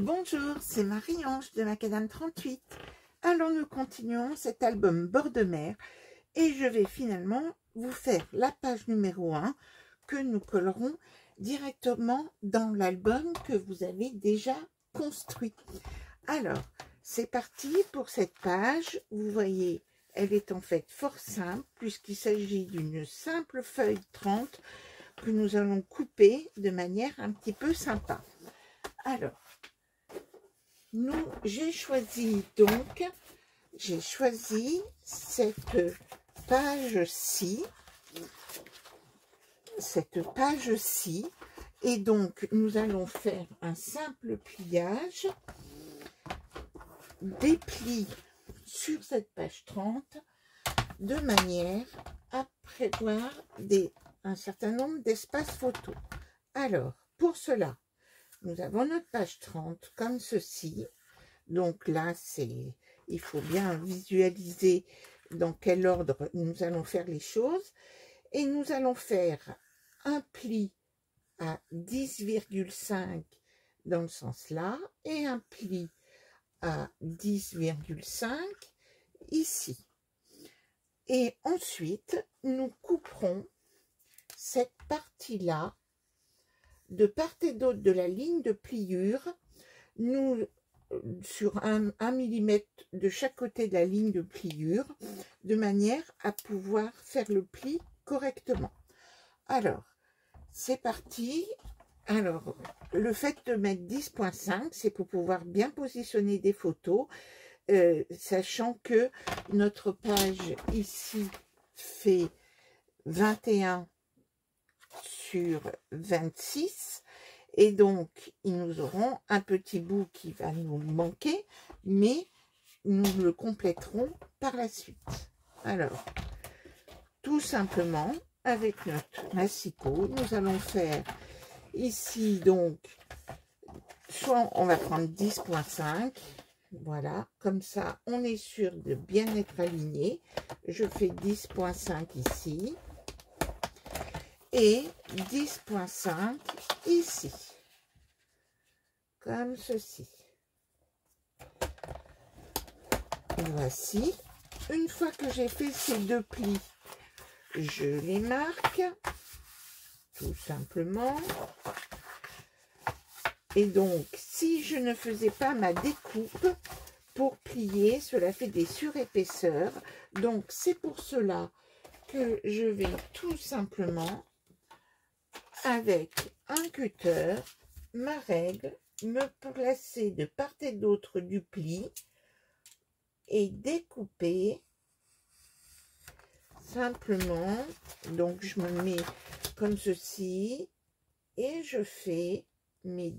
Bonjour, c'est Marie-Ange de Macadam 38. Alors nous continuons cet album bord de mer et je vais finalement vous faire la page numéro 1 que nous collerons directement dans l'album que vous avez déjà construit. Alors, c'est parti pour cette page. Vous voyez, elle est en fait fort simple puisqu'il s'agit d'une simple feuille 30 que nous allons couper de manière un petit peu sympa. Alors, j'ai choisi cette page-ci, et donc nous allons faire un simple pliage, des plis sur cette page 30 de manière à prévoir un certain nombre d'espaces photos. Alors, pour cela, nous avons notre page 30 comme ceci. Donc là, il faut bien visualiser dans quel ordre nous allons faire les choses. Et nous allons faire un pli à 10,5 dans le sens là et un pli à 10,5 ici. Et ensuite, nous couperons cette partie-là de part et d'autre de la ligne de pliure, sur 1 mm de chaque côté de la ligne de pliure, de manière à pouvoir faire le pli correctement. Alors, c'est parti. Alors, le fait de mettre 10,5, c'est pour pouvoir bien positionner des photos, sachant que notre page ici fait 21 sur 26 et donc nous aurons un petit bout qui va nous manquer, mais nous le compléterons par la suite. Alors, tout simplement, avec notre massicot, nous allons faire ici, donc, soit on va prendre 10,5, voilà, comme ça, on est sûr de bien être aligné. Je fais 10,5 ici et 10,5 ici, comme ceci. Et voici. Une fois que j'ai fait ces deux plis, je les marque, tout simplement. Et donc, si je ne faisais pas ma découpe pour plier, cela fait des surépaisseurs. Donc, c'est pour cela que je vais tout simplement, avec un cutter, ma règle, me placer de part et d'autre du pli et découper simplement. Donc je me mets comme ceci et je fais mes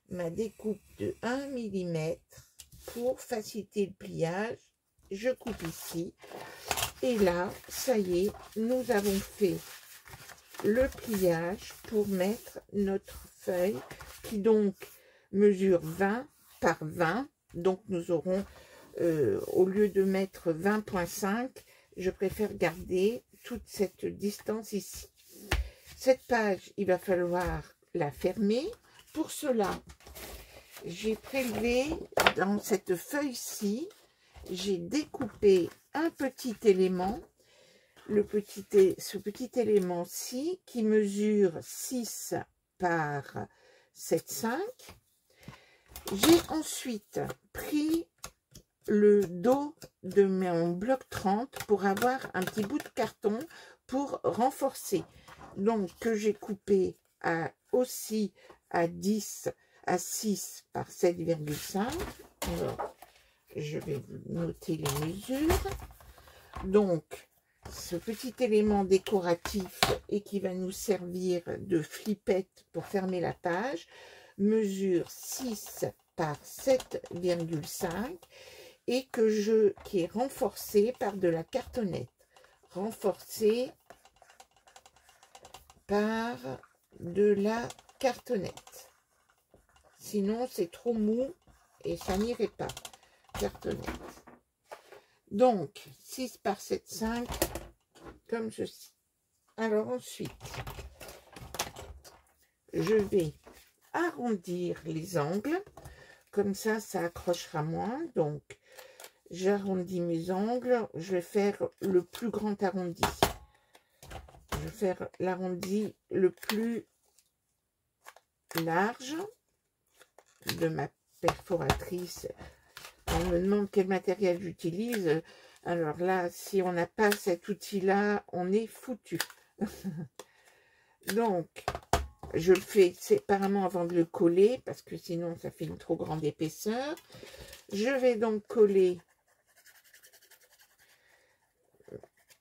ma découpe de 1 mm pour faciliter le pliage. Je coupe ici et là, ça y est, nous avons fait le pliage pour mettre notre feuille qui donc mesure 20 par 20. Donc nous aurons, au lieu de mettre 20,5, je préfère garder toute cette distance ici. Cette page, il va falloir la fermer. Pour cela, j'ai prélevé dans cette feuille-ci, j'ai découpé un petit élément. Ce petit élément-ci qui mesure 6 par 7,5. J'ai ensuite pris le dos de mon bloc 30 pour avoir un petit bout de carton pour renforcer. Donc, que j'ai coupé aussi à 6 par 7,5. Alors, je vais vous noter les mesures. Donc, ce petit élément décoratif et qui va nous servir de flippette pour fermer la page mesure 6 par 7,5 et qui est renforcé par de la cartonnette. Renforcé par de la cartonnette. Sinon, c'est trop mou et ça n'irait pas. Cartonnette. Donc, 6 par 7,5, comme ceci. Alors ensuite, je vais arrondir les angles. Comme ça accrochera moins. Donc, j'arrondis mes angles. Je vais faire le plus grand arrondi. Je vais faire l'arrondi le plus large de ma perforatrice. On me demande quel matériel j'utilise. Alors là, si on n'a pas cet outil-là, on est foutu. Donc, je le fais séparément avant de le coller, parce que sinon, ça fait une trop grande épaisseur. Je vais donc coller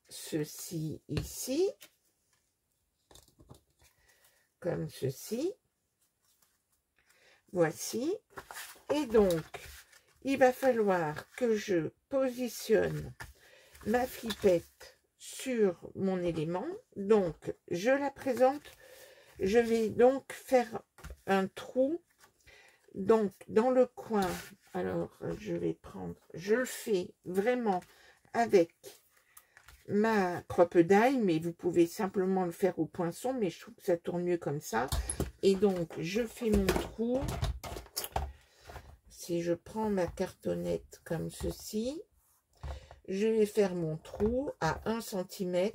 ceci ici, comme ceci. Voici. Et donc, il va falloir que je positionne ma flippette sur mon élément. Donc, je la présente. Je vais donc faire un trou. Donc, dans le coin, alors, je vais prendre, je le fais vraiment avec ma croppe-d'ail, mais vous pouvez simplement le faire au poinçon, mais je trouve que ça tourne mieux comme ça. Et donc, je fais mon trou. Si je prends ma cartonnette comme ceci, je vais faire mon trou à 1 cm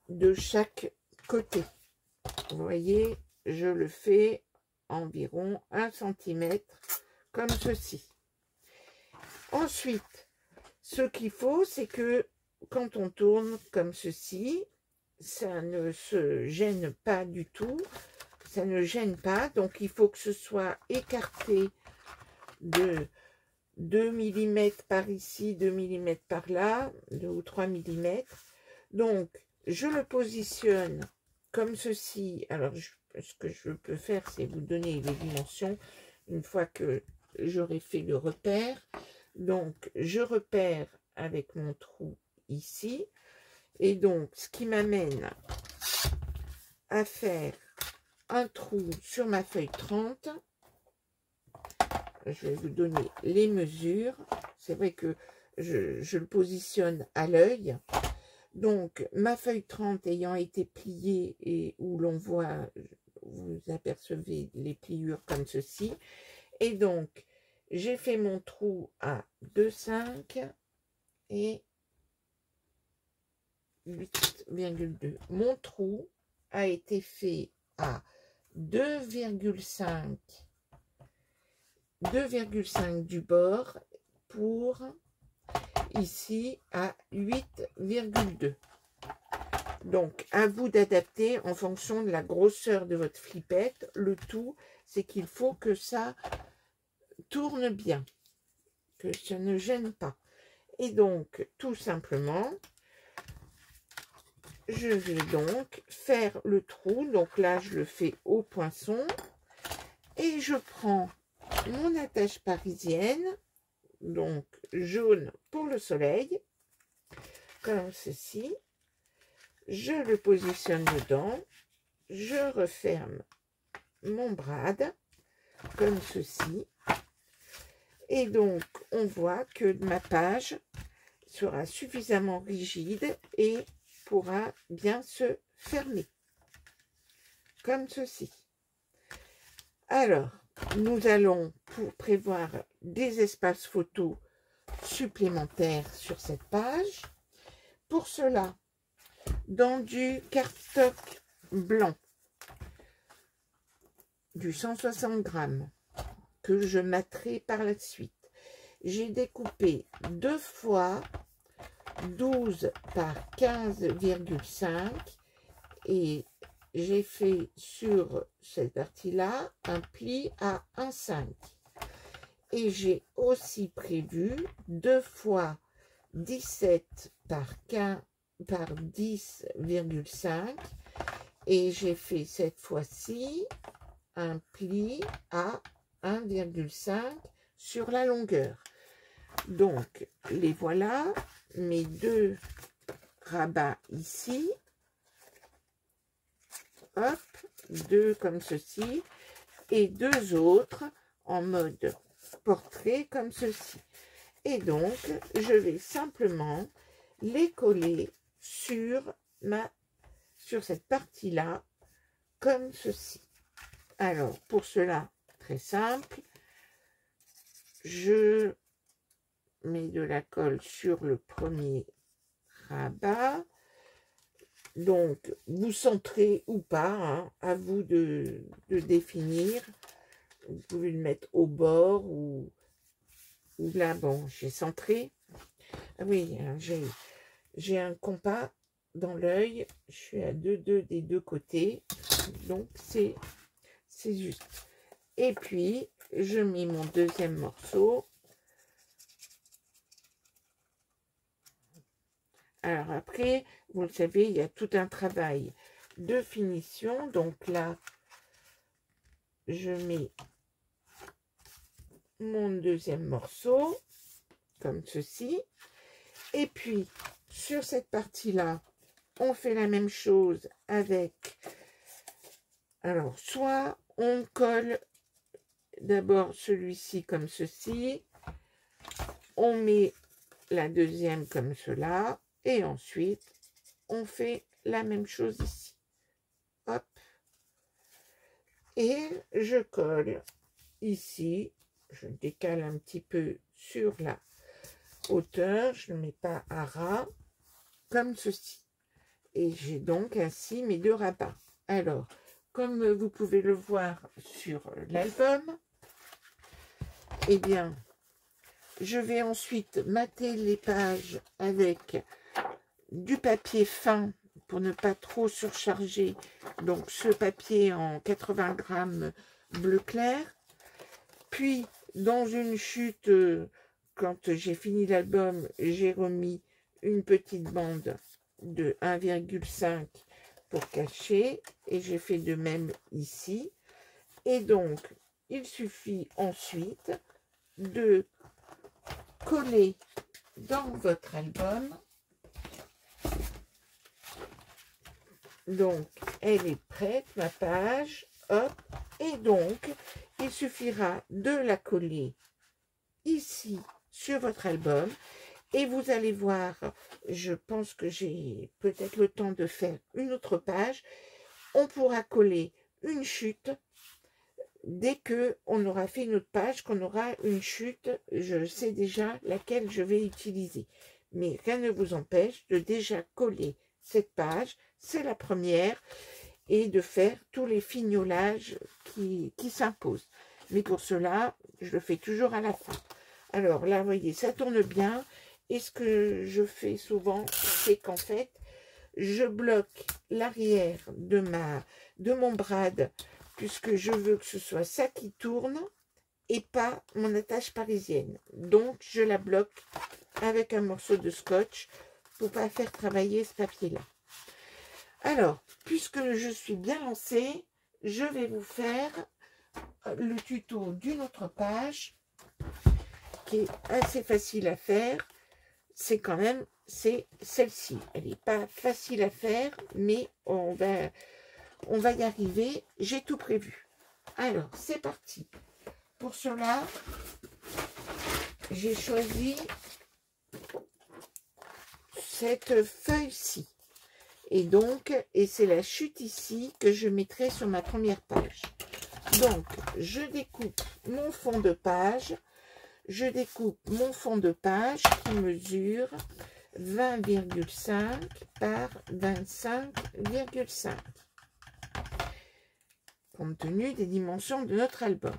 de chaque côté. Vous voyez, je le fais environ 1 cm comme ceci. Ensuite, ce qu'il faut, c'est que quand on tourne comme ceci, ça ne se gêne pas du tout. Ça ne gêne pas. Donc, il faut que ce soit écarté de 2 mm par ici, 2 mm par là, 2 ou 3 mm. Donc, je le positionne comme ceci. Alors, ce que je peux faire, c'est vous donner les dimensions une fois que j'aurai fait le repère. Donc, je repère avec mon trou ici. Et donc, ce qui m'amène à faire un trou sur ma feuille 30. Je vais vous donner les mesures. C'est vrai que je le positionne à l'œil. Donc, ma feuille 30 ayant été pliée et où l'on voit, vous apercevez les pliures comme ceci. Et donc, j'ai fait mon trou à 2,5 et 8,2. Mon trou a été fait à 2,5 du bord pour ici à 8,2. Donc, à vous d'adapter en fonction de la grosseur de votre flippette. Le tout, c'est qu'il faut que ça tourne bien, que ça ne gêne pas. Et donc, tout simplement, je vais donc faire le trou. Donc là, je le fais au poinçon. Et je prends mon attache parisienne, donc jaune pour le soleil, comme ceci. Je le positionne dedans. Je referme mon brad, comme ceci. Et donc, on voit que ma page sera suffisamment rigide et pourra bien se fermer, comme ceci. Alors, nous allons prévoir des espaces photos supplémentaires sur cette page. Pour cela, dans du cardstock blanc, du 160 grammes, que je matterai par la suite, j'ai découpé 2 fois 12 par 15,5 et j'ai fait sur cette partie-là un pli à 1,5. Et j'ai aussi prévu 2 fois 17 par 15 par 10,5 et j'ai fait cette fois-ci un pli à 1,5 sur la longueur. Donc, les voilà, mes 2 rabats ici. Hop, 2 comme ceci. Et 2 autres en mode portrait comme ceci. Et donc, je vais simplement les coller sur cette partie-là, comme ceci. Alors, pour cela, très simple, je mets de la colle sur le premier rabat. Donc, vous centrez ou pas, hein, à vous de définir. Vous pouvez le mettre au bord ou là, bon, j'ai centré. Ah oui, hein, j'ai un compas dans l'œil. Je suis à 2,2 des deux côtés. Donc, c'est juste. Et puis, je mets mon deuxième morceau. Alors après, vous le savez, il y a tout un travail de finition. Donc là, je mets mon deuxième morceau, comme ceci. Et puis, sur cette partie-là, on fait la même chose avec... Alors, soit on colle d'abord celui-ci comme ceci, on met la deuxième comme cela, et ensuite, on fait la même chose ici. Hop. Et je colle ici, je décale un petit peu sur la hauteur, je ne mets pas à ras, comme ceci. Et j'ai donc ainsi mes deux rabats. Alors, comme vous pouvez le voir sur l'album, eh bien, je vais ensuite mater les pages avec du papier fin pour ne pas trop surcharger. Donc, ce papier en 80 grammes bleu clair. Puis, dans une chute, quand j'ai fini l'album, j'ai remis une petite bande de 1,5 pour cacher. Et j'ai fait de même ici. Et donc, il suffit ensuite de coller dans votre album. Donc, elle est prête, ma page. Hop. Et donc, il suffira de la coller ici sur votre album. Et vous allez voir, je pense que j'ai peut-être le temps de faire une autre page. On pourra coller une chute. Dès que on aura fait une autre page, qu'on aura une chute, je sais déjà laquelle je vais utiliser. Mais rien ne vous empêche de déjà coller cette page, c'est la première, et de faire tous les fignolages qui s'imposent. Mais pour cela, je le fais toujours à la fin. Alors là, vous voyez, ça tourne bien. Et ce que je fais souvent, c'est qu'en fait, je bloque l'arrière de mon brad, puisque je veux que ce soit ça qui tourne et pas mon attache parisienne. Donc, je la bloque avec un morceau de scotch pour ne pas faire travailler ce papier-là. Alors, puisque je suis bien lancée, je vais vous faire le tuto d'une autre page qui est assez facile à faire. C'est quand même, c'est celle-ci. Elle n'est pas facile à faire, mais on va y arriver. J'ai tout prévu. Alors, c'est parti. Pour cela, j'ai choisi cette feuille-ci. Et donc, c'est la chute ici que je mettrai sur ma première page. Donc, je découpe mon fond de page. Je découpe mon fond de page qui mesure 20,5 par 25,5. Compte tenu des dimensions de notre album.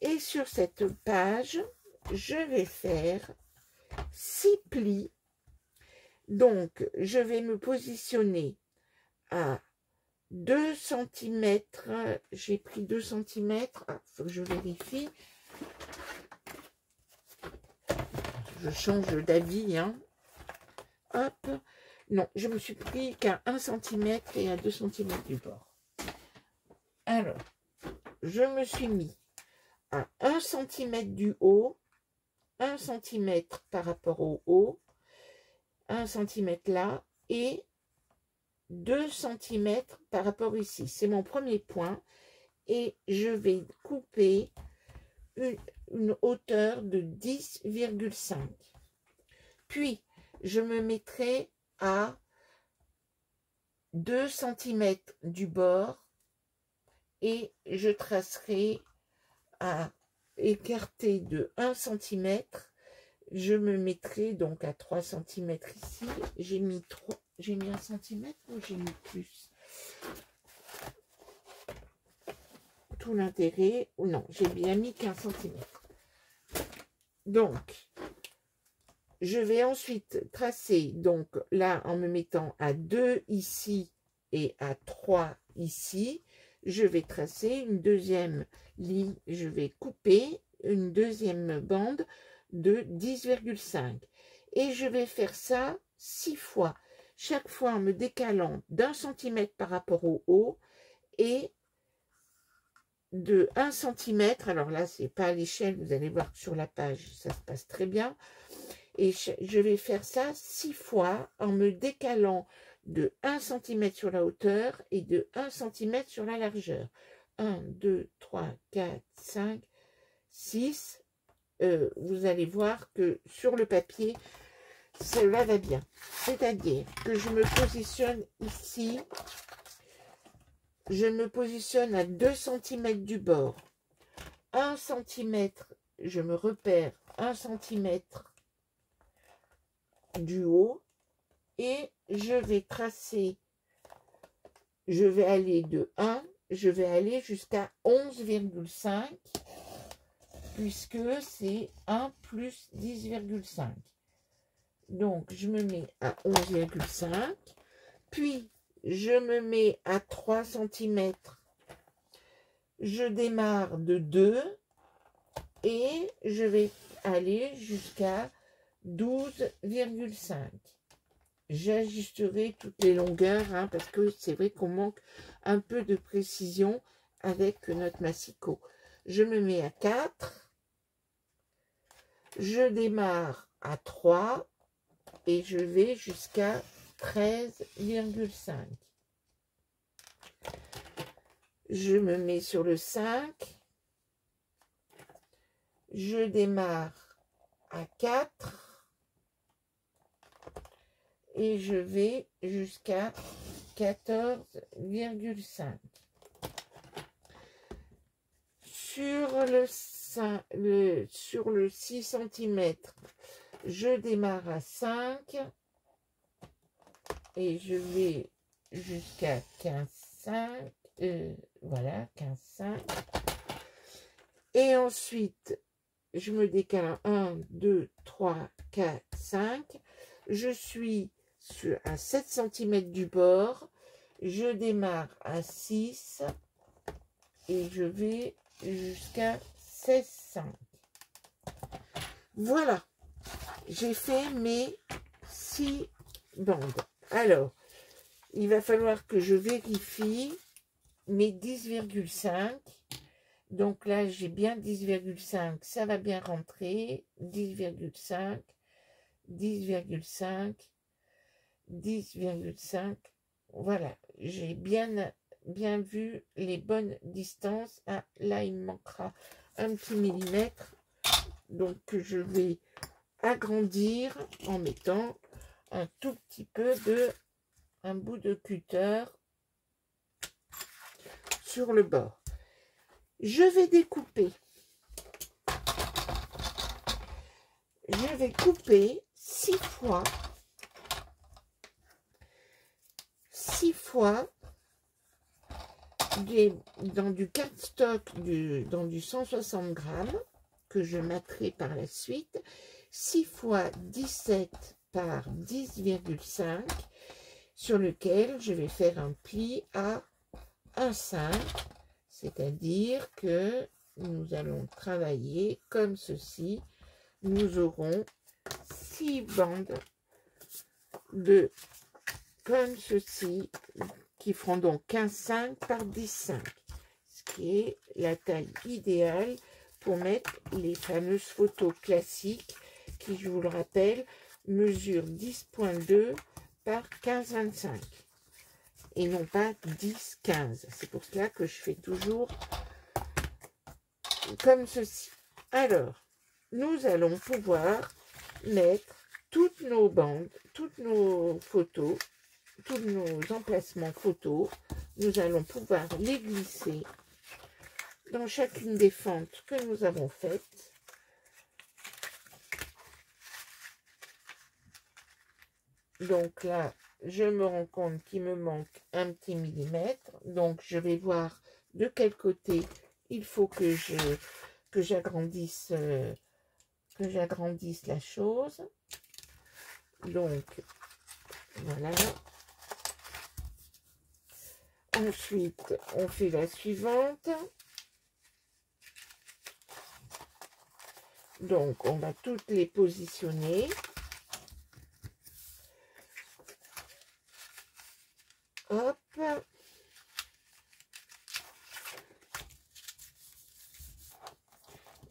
Et sur cette page, je vais faire 6 plis. Donc, je vais me positionner à 2 cm. J'ai pris 2 cm. Il faut que je vérifie. Je change d'avis. Hein. Hop. Non, je me suis pris qu'à 1 cm et à 2 cm du bord. Alors, je me suis mis à 1 cm du haut, 1 cm par rapport au haut, 1 cm là et 2 cm par rapport ici. C'est mon premier point et je vais couper une hauteur de 10,5. Puis, je me mettrai à 2 cm du bord et je tracerai à écarter de 1 cm. Je me mettrai donc à 3 cm ici. J'ai mis 1 cm ou j'ai mis plus? Tout l'intérêt, ou non, j'ai bien mis 15 cm. Donc, je vais ensuite tracer, donc là, en me mettant à 2 ici et à 3 ici, je vais tracer une deuxième ligne, je vais couper une deuxième bande de 10,5. Et je vais faire ça 6 fois, chaque fois en me décalant d'1 cm par rapport au haut et de 1 cm. Alors là, c'est pas à l'échelle, vous allez voir que sur la page, ça se passe très bien. Et je vais faire ça 6 fois en me décalant de 1 cm sur la hauteur et de 1 cm sur la largeur. 1, 2, 3, 4, 5, 6. Vous allez voir que sur le papier, cela va bien. C'est-à-dire que je me positionne ici. Je me positionne à 2 cm du bord. 1 cm, je me repère 1 cm du haut et je vais tracer, je vais aller de 1, je vais aller jusqu'à 11,5 puisque c'est 1 plus 10,5. Donc je me mets à 11,5, puis je me mets à 3 cm, je démarre de 2 et je vais aller jusqu'à 12,5. J'ajusterai toutes les longueurs hein, parce que c'est vrai qu'on manque un peu de précision avec notre massicot. Je me mets à 4, je démarre à 3 et je vais jusqu'à 13,5. Je me mets sur le 5, je démarre à 4 et je vais jusqu'à 14,5. Sur le 6 cm, je démarre à 5 et je vais jusqu'à 15,5. Voilà, 15,5. Et ensuite, je me décale à 1, 2, 3, 4, 5. Je suis à 7 cm du bord. Je démarre à 6 et je vais jusqu'à 16,5. Voilà, j'ai fait mes 6 bandes. Alors, il va falloir que je vérifie mes 10,5. Donc là, j'ai bien 10,5. Ça va bien rentrer. 10,5, 10,5, 10,5. Voilà, j'ai bien vu les bonnes distances. Ah, là, il me manquera un petit millimètre. Donc, je vais agrandir en mettant un tout petit peu un bout de cutter sur le bord. Je vais découper. Je vais couper 6 fois. 6 fois dans du cardstock, dans du 160 grammes que je mettrai par la suite. 6 fois 17 par 10,5 sur lequel je vais faire un pli à 1,5, c'est-à-dire que nous allons travailler comme ceci. Nous aurons 6 bandes comme ceci qui feront donc 15,5 par 10,5, ce qui est la taille idéale pour mettre les fameuses photos classiques qui, je vous le rappelle, mesurent 10,2 par 15,25 et non pas 10,15. C'est pour cela que je fais toujours comme ceci. Alors, nous allons pouvoir mettre toutes nos bandes, toutes nos photos, tous nos emplacements photos. Nous allons pouvoir les glisser dans chacune des fentes que nous avons faites. Donc là, je me rends compte qu'il me manque un petit millimètre. Donc, je vais voir de quel côté il faut que j'agrandisse la chose. Donc, voilà. Ensuite, on fait la suivante. Donc, on va toutes les positionner. Hop.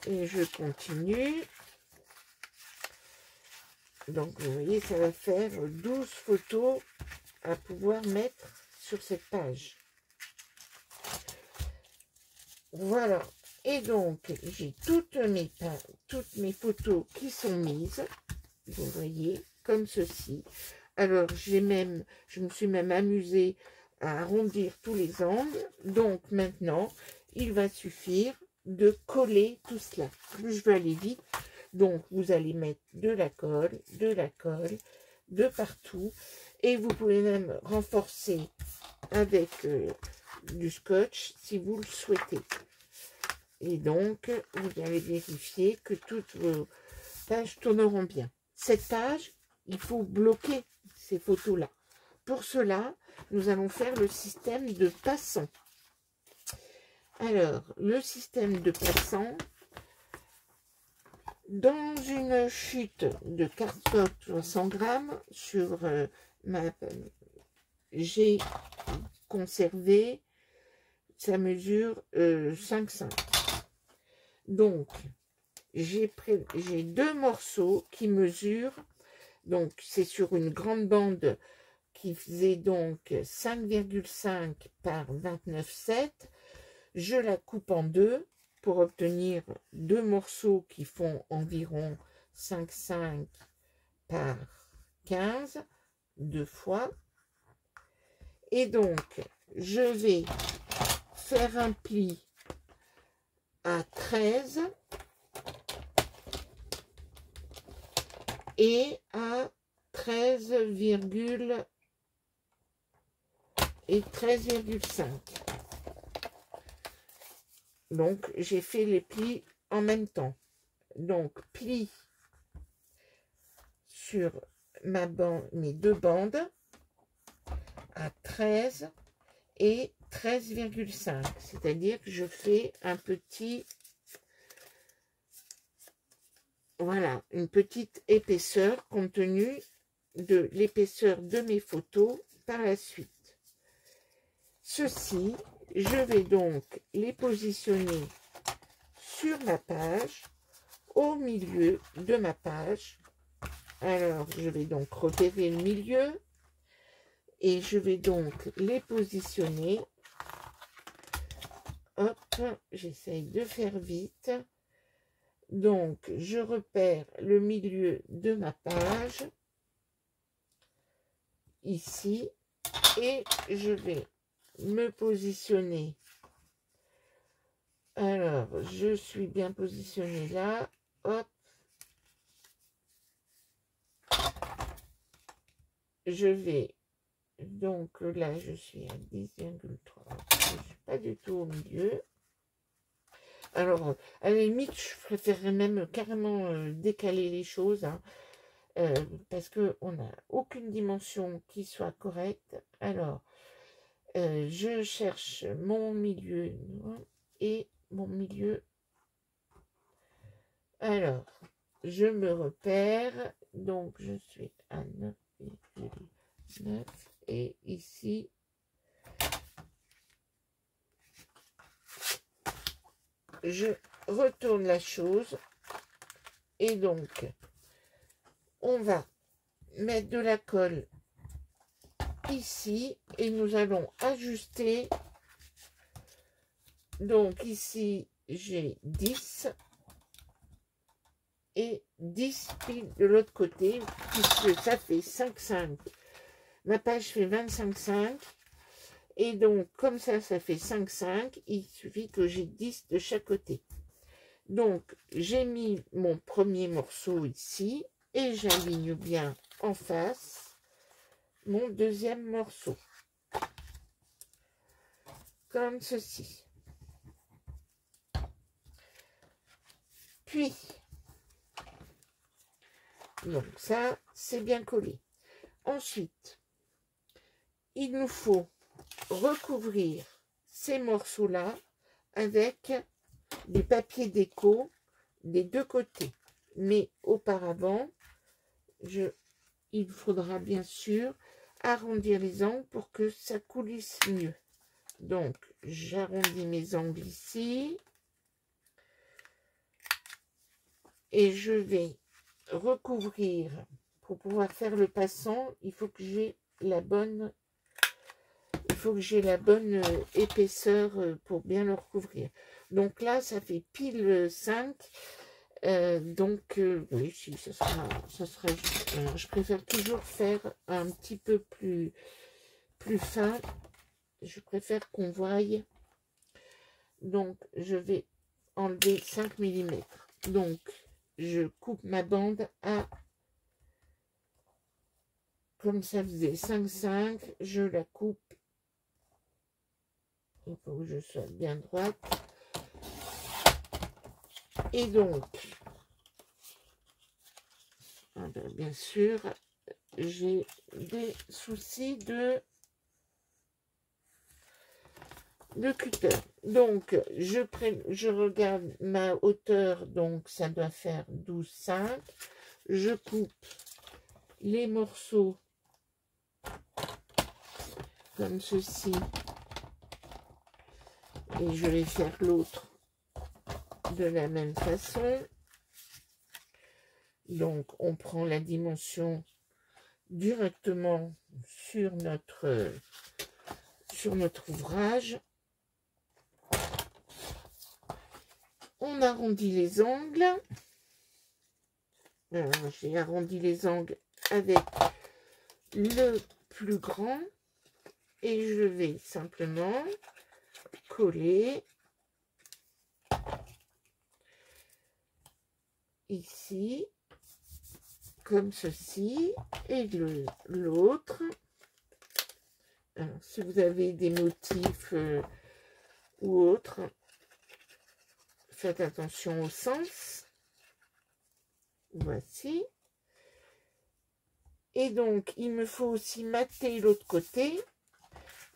Et je continue. Donc, vous voyez, ça va faire 12 photos à pouvoir mettre sur cette page. Voilà. Et donc, j'ai toutes mes photos qui sont mises. Vous voyez, comme ceci. Alors, je me suis même amusée à arrondir tous les angles. Donc, maintenant, il va suffire de coller tout cela. Plus je veux aller vite. Donc, vous allez mettre de la colle de partout. Et vous pouvez même renforcer avec du scotch si vous le souhaitez. Et donc, vous allez vérifier que toutes vos pages tourneront bien. Cette page, il faut bloquer ces photos-là. Pour cela, nous allons faire le système de passant. Alors, le système de passant, dans une chute de cardstock 100 grammes sur j'ai conservé, ça mesure 5,5. Donc, j'ai deux morceaux qui mesurent, donc c'est sur une grande bande qui faisait donc 5,5 par 29,7. Je la coupe en deux pour obtenir deux morceaux qui font environ 5,5 par 15, deux fois. Et donc, je vais faire un pli à 13 et à 13,5. Donc, j'ai fait les plis en même temps. Donc, pli sur mes deux bandes à 13 et 13,5. C'est-à-dire que je fais un petit... Voilà, une petite épaisseur compte tenu de l'épaisseur de mes photos par la suite. Ceci, je vais donc les positionner sur ma page, au milieu de ma page. Alors, je vais donc repérer le milieu et je vais donc les positionner. Hop, j'essaye de faire vite. Donc, je repère le milieu de ma page, ici, et je vais me positionner. Alors, je suis bien positionnée là, hop. Je vais, donc là, je suis à 10,3, je ne suis pas du tout au milieu. Alors, à la limite, je préférerais même carrément décaler les choses, hein, parce qu'on n'a aucune dimension qui soit correcte. Alors, je cherche mon milieu et mon milieu. Alors, je me repère, donc je suis à 9,9 et ici, je retourne la chose et donc on va mettre de la colle ici et nous allons ajuster. Donc ici j'ai 10 et 10 pile de l'autre côté puisque ça fait 5,5. Ma page fait 25,5 Et donc, comme ça fait 5, 5. Il suffit que j'ai 10 de chaque côté. Donc, j'ai mis mon premier morceau ici. Et j'aligne bien en face mon deuxième morceau. Comme ceci. Puis, donc ça, c'est bien collé. Ensuite, il nous faut recouvrir ces morceaux-là avec du papier déco des deux côtés. Mais auparavant, il faudra bien sûr arrondir les angles pour que ça coulisse mieux. Donc, j'arrondis mes angles ici. Et je vais recouvrir. Pour pouvoir faire le passant, il faut que j'ai la bonne épaisseur pour bien le recouvrir. Donc là, ça fait pile 5. Oui, si, ça sera juste. Je préfère toujours faire un petit peu plus fin. Je préfère qu'on voie. Donc, je vais enlever 5 mm. Donc, je coupe ma bande à, comme ça faisait 5, 5, je la coupe. Il faut que je sois bien droite. Et donc, bien sûr, j'ai des soucis de cutter. Donc, je regarde ma hauteur, donc ça doit faire 12,5. Je coupe les morceaux comme ceci. Et je vais faire l'autre de la même façon. Donc, on prend la dimension directement sur notre ouvrage. On arrondit les angles. J'ai arrondi les angles avec le plus grand. Et je vais simplement coller ici, comme ceci, et l'autre. Si vous avez des motifs ou autres, faites attention au sens. Voici. Et donc, il me faut aussi mater l'autre côté.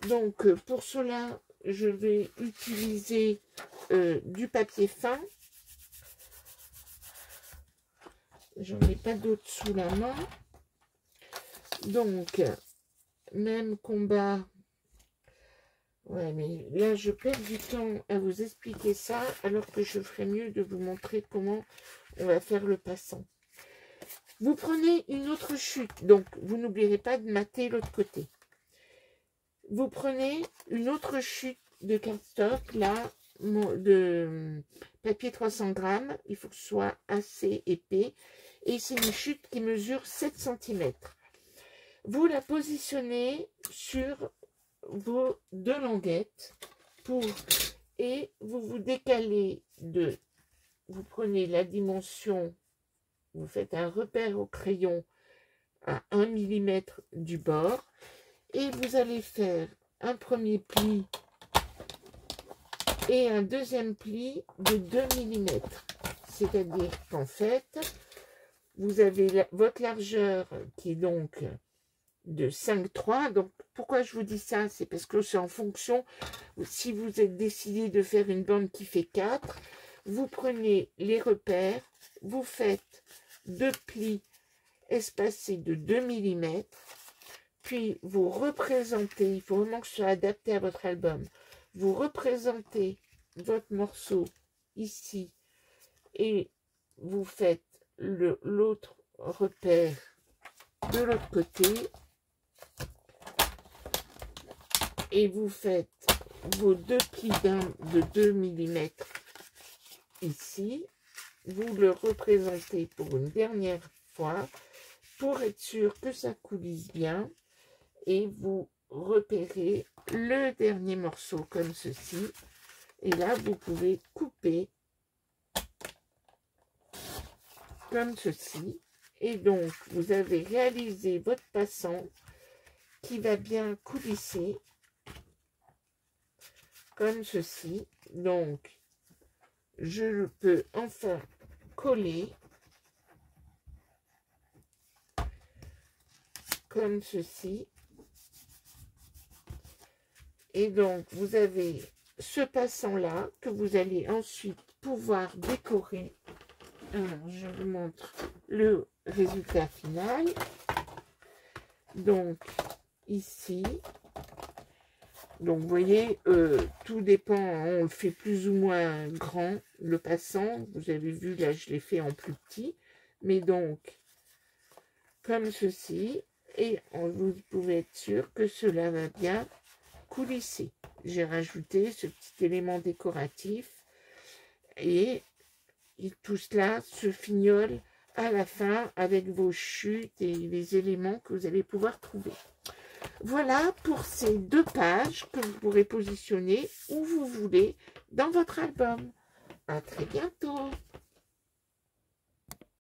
Donc, pour cela, je vais utiliser du papier fin. J'en ai pas d'autre sous la main. Donc, même combat. Ouais, mais là, je perds du temps à vous expliquer ça, alors que je ferais mieux de vous montrer comment on va faire le passant. Vous prenez une autre chute, donc vous n'oublierez pas de mater l'autre côté. Vous prenez une autre chute de cardstock, là, de papier 300 grammes. Il faut que ce soit assez épais. Et c'est une chute qui mesure 7 cm. Vous la positionnez sur vos deux languettes et vous vous décalez vous prenez la dimension, vous faites un repère au crayon à 1 mm du bord et vous allez faire un premier pli et un deuxième pli de 2 mm. C'est-à-dire qu'en fait, vous avez votre largeur qui est donc de 5,3. Donc, pourquoi je vous dis ça? C'est parce que c'est en fonction, si vous êtes décidé de faire une bande qui fait 4, vous prenez les repères, vous faites 2 plis espacés de 2 mm, puis vous représentez, il faut vraiment que ce soit adapté à votre album, vous représentez votre morceau ici et vous faites l'autre repère de l'autre côté et vous faites vos 2 plis de 2 mm ici, vous le représentez pour une dernière fois pour être sûr que ça coulisse bien et vous repérez le dernier morceau comme ceci. Et là, vous pouvez couper comme ceci. Et donc, vous avez réalisé votre passant qui va bien coulisser comme ceci. Donc, je peux enfin coller comme ceci. Et donc, vous avez ce passant-là que vous allez ensuite pouvoir décorer. Alors, je vous montre le résultat final. Donc, ici, donc vous voyez, tout dépend, on le fait plus ou moins grand, le passant. Vous avez vu, là, je l'ai fait en plus petit. Mais donc, comme ceci, et vous pouvez être sûr que cela va bien coulisser. J'ai rajouté ce petit élément décoratif et tout cela se fignole à la fin avec vos chutes et les éléments que vous allez pouvoir trouver. Voilà pour ces 2 pages que vous pourrez positionner où vous voulez dans votre album. À très bientôt.